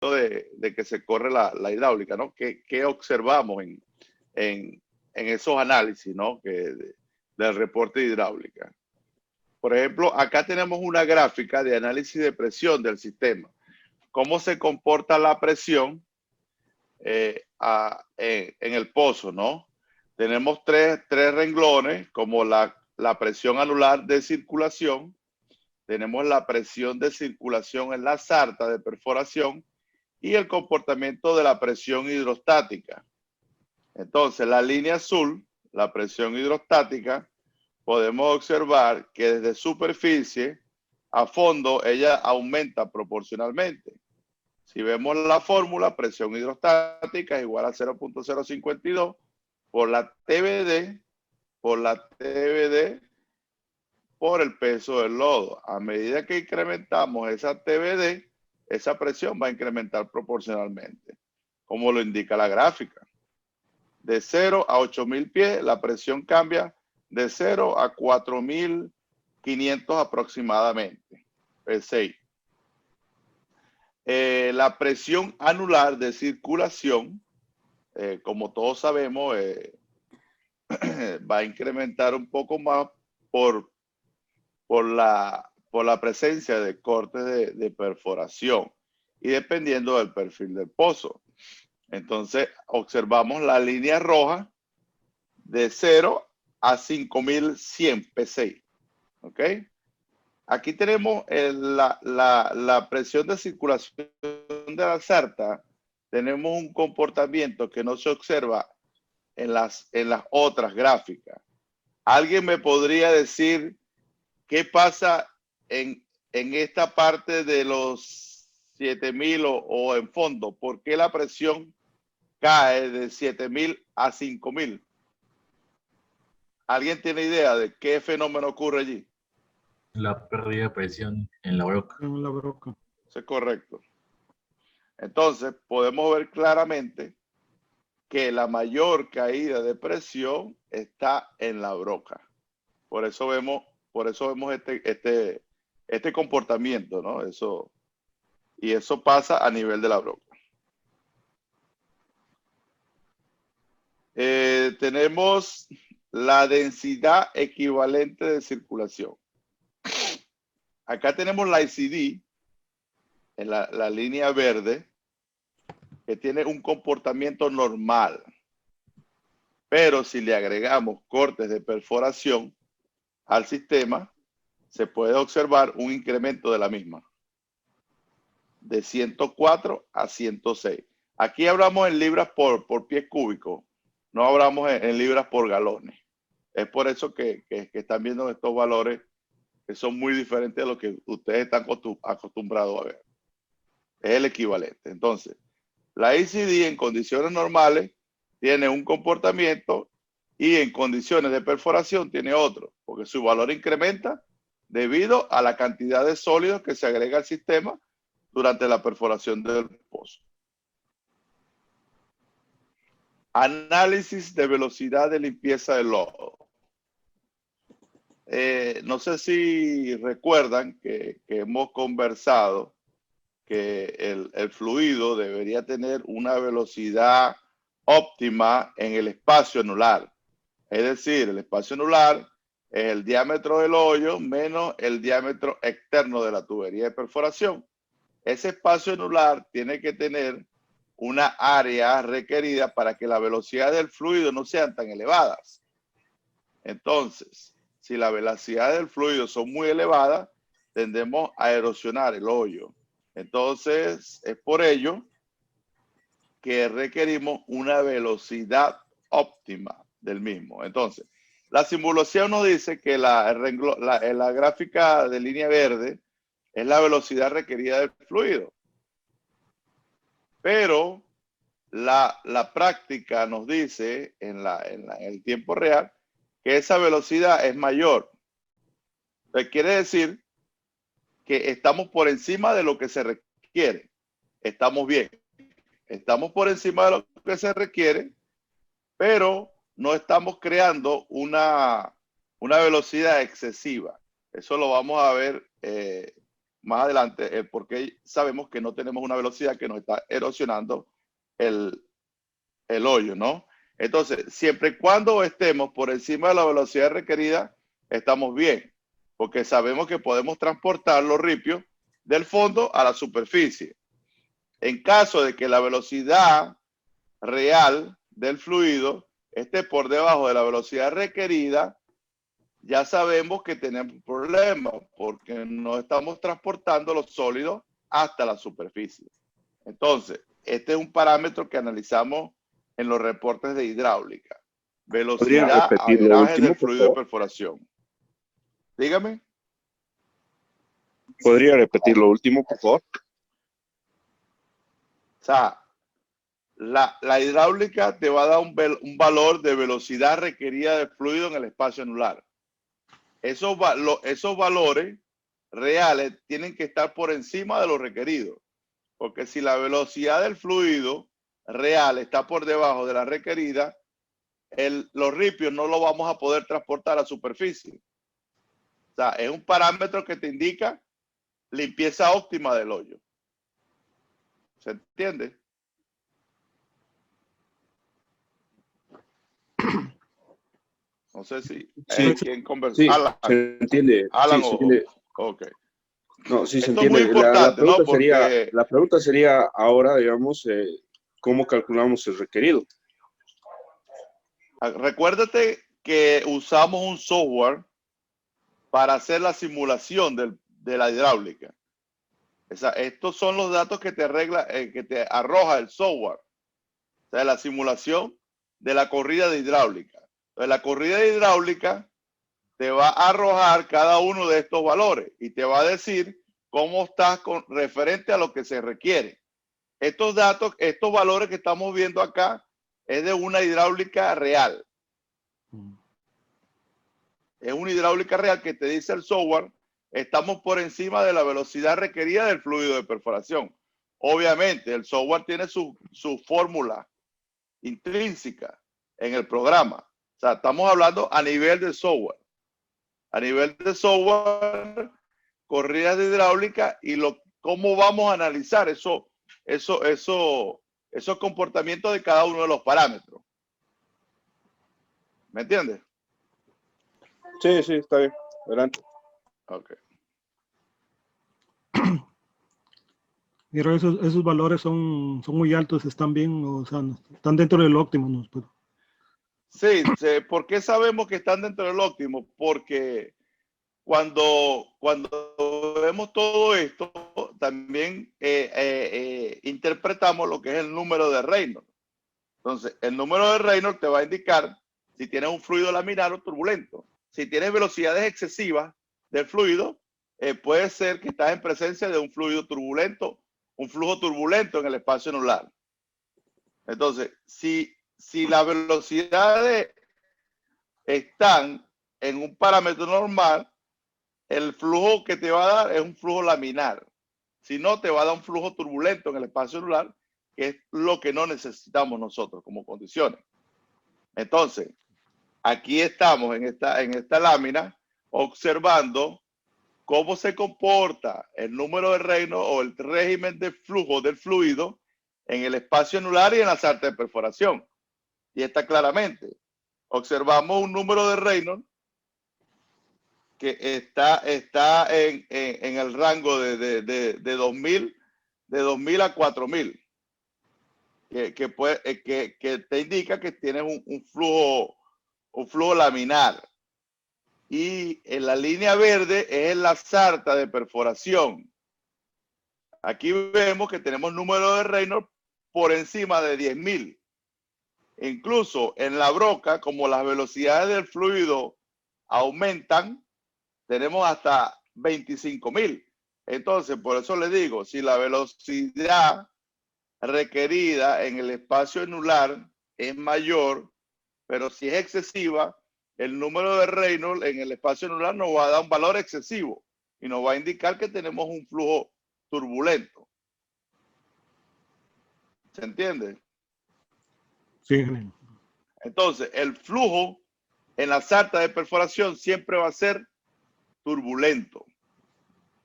momento de que se corre la hidráulica, ¿no? ¿Qué observamos en esos análisis, ¿no? Del reporte de hidráulica? Por ejemplo, acá tenemos una gráfica de análisis de presión del sistema. ¿Cómo se comporta la presión en el pozo, ¿no? Tenemos tres renglones, como la presión anular de circulación, tenemos la presión de circulación en la sarta de perforación y el comportamiento de la presión hidrostática. Entonces, la línea azul, la presión hidrostática, podemos observar que desde superficie a fondo ella aumenta proporcionalmente. Si vemos la fórmula, presión hidrostática es igual a 0.052 por la TBD por el peso del lodo. A medida que incrementamos esa TBD, esa presión va a incrementar proporcionalmente, como lo indica la gráfica. De 0 a 8.000 pies, la presión cambia de 0 a 4.500 aproximadamente, PSI. La presión anular de circulación, como todos sabemos, va a incrementar un poco más por la presencia de cortes de perforación y dependiendo del perfil del pozo. Entonces, observamos la línea roja de 0 a 5.100 PSI. ¿Ok? Aquí tenemos la presión de circulación de la sarta. Tenemos un comportamiento que no se observa en las otras gráficas. ¿Alguien me podría decir qué pasa en esta parte de los 7.000 o en fondo? ¿Por qué la presión cae de 7.000 a 5.000? ¿Alguien tiene idea de qué fenómeno ocurre allí? La pérdida de presión en la broca. En la broca. Eso es correcto. Entonces, podemos ver claramente que la mayor caída de presión está en la broca. Por eso vemos este comportamiento, ¿no? Y eso pasa a nivel de la broca. Tenemos la densidad equivalente de circulación. Acá tenemos la ICD en la línea verde, que tiene un comportamiento normal. Pero si le agregamos cortes de perforación al sistema, se puede observar un incremento de la misma, de 104 a 106. Aquí hablamos en libras por pie cúbico, no hablamos en libras por galones. Es por eso que están viendo estos valores que son muy diferentes a lo que ustedes están acostumbrados a ver. Es el equivalente. Entonces, la ICD en condiciones normales tiene un comportamiento y en condiciones de perforación tiene otro, porque su valor incrementa debido a la cantidad de sólidos que se agrega al sistema durante la perforación del pozo. Análisis de velocidad de limpieza del lodo. No sé si recuerdan que hemos conversado que el fluido debería tener una velocidad óptima en el espacio anular. Es decir, el espacio anular es el diámetro del hoyo menos el diámetro externo de la tubería de perforación. Ese espacio anular tiene que tener una área requerida para que la velocidad del fluido no sean tan elevadas. Entonces, si la velocidad del fluido son muy elevadas, tendemos a erosionar el hoyo. Entonces, es por ello que requerimos una velocidad óptima del mismo. Entonces, la simulación nos dice que la gráfica de línea verde es la velocidad requerida del fluido. Pero la práctica nos dice en el tiempo real que esa velocidad es mayor. Entonces, quiere decir que estamos por encima de lo que se requiere. Estamos bien. Estamos por encima de lo que se requiere, pero no estamos creando una velocidad excesiva. Eso lo vamos a ver más adelante el por qué sabemos que no tenemos una velocidad que nos está erosionando el hoyo, ¿no? Entonces, siempre y cuando estemos por encima de la velocidad requerida, estamos bien, porque sabemos que podemos transportar los ripios del fondo a la superficie. En caso de que la velocidad real del fluido esté por debajo de la velocidad requerida, ya sabemos que tenemos problemas porque no estamos transportando los sólidos hasta la superficie. Entonces, este es un parámetro que analizamos en los reportes de hidráulica. ¿Podría Velocidad, repetir lo averaje último, del por fluido de favor? perforación. Dígame. ¿Podría repetir lo último, por favor? O sea, la hidráulica te va a dar un valor de velocidad requerida de fluido en el espacio anular. Esos valores reales tienen que estar por encima de lo requerido. Porque si la velocidad del fluido real está por debajo de la requerida, los ripios no lo vamos a poder transportar a la superficie. O sea, es un parámetro que te indica limpieza óptima del hoyo. ¿Se entiende? No sé si Sí, quién conversa. sí, Alan, se entiende. Alan Sí, se entiende. ok. No, sí se Esto es muy entiende. importante, ¿no? Porque La pregunta sería ahora, digamos, ¿cómo calculamos el requerido? recuérdate que usamos un software para hacer la simulación de la hidráulica. O sea, estos son los datos que que te arroja el software. O sea, la simulación de la corrida de hidráulica. Entonces, la corrida de hidráulica te va a arrojar cada uno de estos valores y te va a decir cómo estás referente a lo que se requiere. Estos datos, estos valores que estamos viendo acá, es de una hidráulica real. Es una hidráulica real que te dice el software, estamos por encima de la velocidad requerida del fluido de perforación. Obviamente, el software tiene su fórmula intrínseca en el programa. O sea, estamos hablando a nivel de software. A nivel de software, corridas de hidráulica y cómo vamos a analizar esos comportamientos de cada uno de los parámetros. ¿Me entiendes? Sí, sí, está bien. Adelante. Ok. Pero esos valores son muy altos, están bien, o sea, están dentro del óptimo, ¿no? Pero, Sí, ¿por qué sabemos que están dentro del óptimo? Porque cuando vemos todo esto, también interpretamos lo que es el número de Reynolds. Entonces, el número de Reynolds te va a indicar si tienes un fluido laminar o turbulento. Si tienes velocidades excesivas del fluido, puede ser que estás en presencia de un fluido turbulento, un flujo turbulento en el espacio anular. Entonces, si las velocidades están en un parámetro normal, el flujo que te va a dar es un flujo laminar. Si no, te va a dar un flujo turbulento en el espacio anular, que es lo que no necesitamos nosotros como condiciones. Entonces, aquí estamos en esta lámina observando cómo se comporta el número de Reynolds o el régimen de flujo del fluido en el espacio anular y en la sarta de perforación. Y está claramente. Observamos un número de Reynolds que está en el rango de 2000 a 4000, que te indica que tienes un flujo laminar. Y en la línea verde es la sarta de perforación. Aquí vemos que tenemos número de Reynolds por encima de 10.000. Incluso en la broca, como las velocidades del fluido aumentan, tenemos hasta 25.000. Entonces, por eso les digo, si la velocidad requerida en el espacio anular es mayor, pero si es excesiva, el número de Reynolds en el espacio anular nos va a dar un valor excesivo y nos va a indicar que tenemos un flujo turbulento. ¿Se entiende? sí, Entonces, el flujo en la sarta de perforación siempre va a ser turbulento.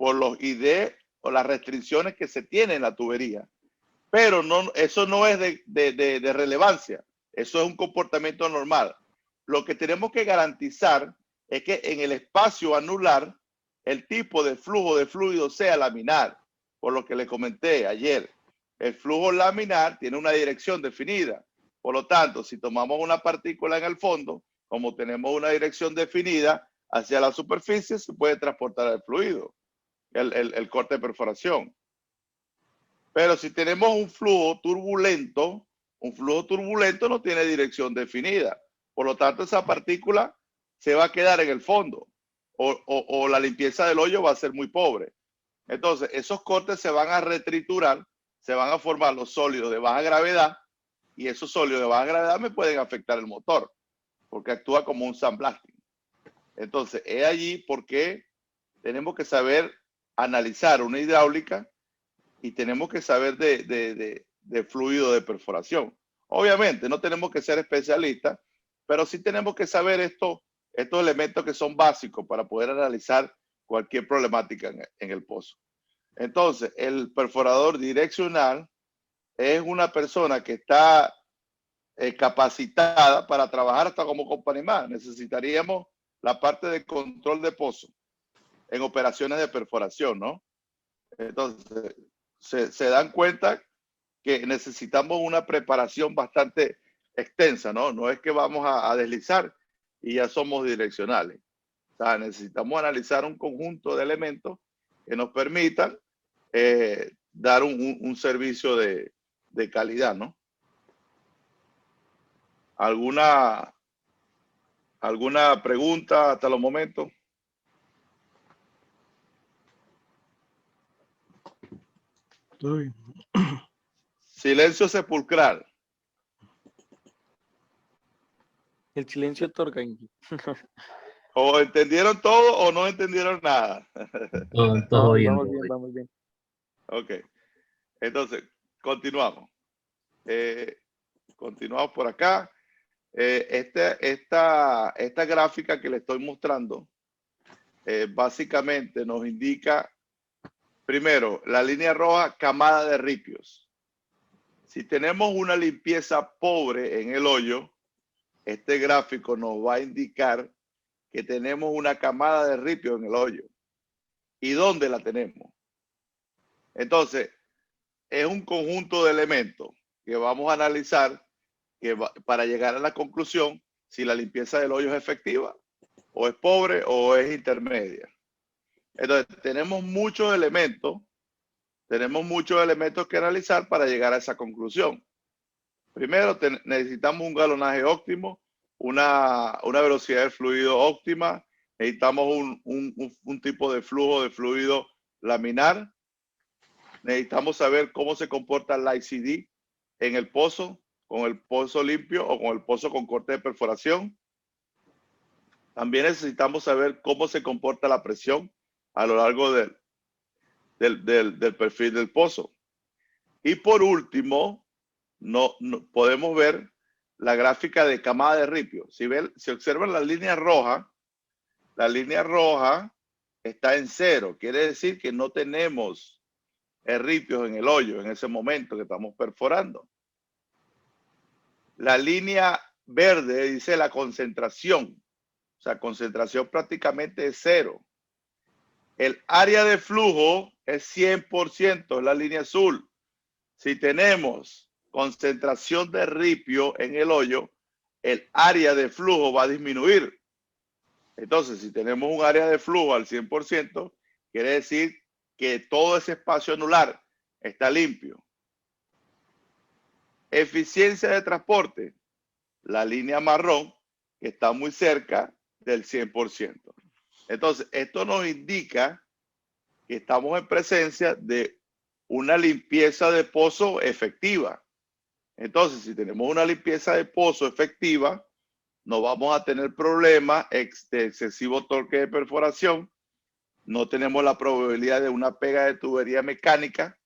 por los ID o las restricciones que se tienen en la tubería. Pero no, eso no es de relevancia. Eso es un comportamiento normal. Lo que tenemos que garantizar es que en el espacio anular el tipo de flujo de fluido sea laminar. Por lo que le comenté ayer, el flujo laminar tiene una dirección definida. Por lo tanto, si tomamos una partícula en el fondo, como tenemos una dirección definida hacia la superficie, se puede transportar el fluido, el corte de perforación. Pero si tenemos un flujo turbulento no tiene dirección definida. Por lo tanto, esa partícula se va a quedar en el fondo o la limpieza del hoyo va a ser muy pobre. Entonces, esos cortes se van a retriturar, se van a formar los sólidos de baja gravedad y esos sólidos de baja gravedad me pueden afectar el motor porque actúa como un sandblasting. Entonces, es allí porque tenemos que saber analizar una hidráulica y tenemos que saber de fluido de perforación. Obviamente, no tenemos que ser especialistas, pero sí tenemos que saber estos elementos que son básicos para poder analizar cualquier problemática en el pozo. Entonces, el perforador direccional es una persona que está capacitada para trabajar hasta como compañía. Necesitaríamos la parte de control de pozo en operaciones de perforación, ¿no? Entonces, se dan cuenta que necesitamos una preparación bastante extensa, ¿no? No es que vamos a deslizar y ya somos direccionales. O sea, necesitamos analizar un conjunto de elementos que nos permitan dar un servicio de calidad, ¿no? ¿Alguna pregunta hasta los momentos? Todo bien. Silencio sepulcral. El silencio otorga. ¿O entendieron todo o no entendieron nada? Todo bien. Vamos bien, vamos bien. Ok. Entonces, continuamos. Continuamos por acá. Esta gráfica que le estoy mostrando básicamente nos indica, primero, la línea roja, camada de ripios. Si tenemos una limpieza pobre en el hoyo, este gráfico nos va a indicar que tenemos una camada de ripio en el hoyo. ¿Y dónde la tenemos? Entonces, es un conjunto de elementos que vamos a analizar para llegar a la conclusión si la limpieza del hoyo es efectiva, o es pobre, o es intermedia. Entonces, tenemos muchos elementos que analizar para llegar a esa conclusión. Primero, necesitamos un galonaje óptimo, una velocidad de fluido óptima, necesitamos un tipo de flujo de fluido laminar, necesitamos saber cómo se comporta la ICD en el pozo, con el pozo limpio o con el pozo con corte de perforación. También necesitamos saber cómo se comporta la presión a lo largo del perfil del pozo. Y por último, no podemos ver la gráfica de camada de ripio. Si observan la línea roja está en 0. Quiere decir que no tenemos ripios en el hoyo en ese momento que estamos perforando. La línea verde dice la concentración. O sea, concentración prácticamente es 0. El área de flujo es 100%, es la línea azul. Si tenemos concentración de ripio en el hoyo, el área de flujo va a disminuir. Entonces, si tenemos un área de flujo al 100%, quiere decir que todo ese espacio anular está limpio. Eficiencia de transporte, la línea marrón, que está muy cerca del 100%. Entonces, esto nos indica que estamos en presencia de una limpieza de pozo efectiva. Entonces, si tenemos una limpieza de pozo efectiva, no vamos a tener problemas de excesivo torque de perforación, no tenemos la probabilidad de una pega de tubería mecánica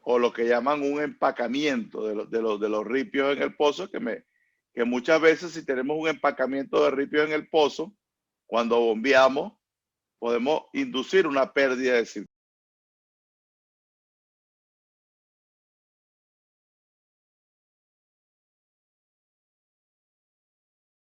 o lo que llaman un empacamiento de los ripios en el pozo, que muchas veces si tenemos un empacamiento de ripios en el pozo, cuando bombeamos, podemos inducir una pérdida de circulación.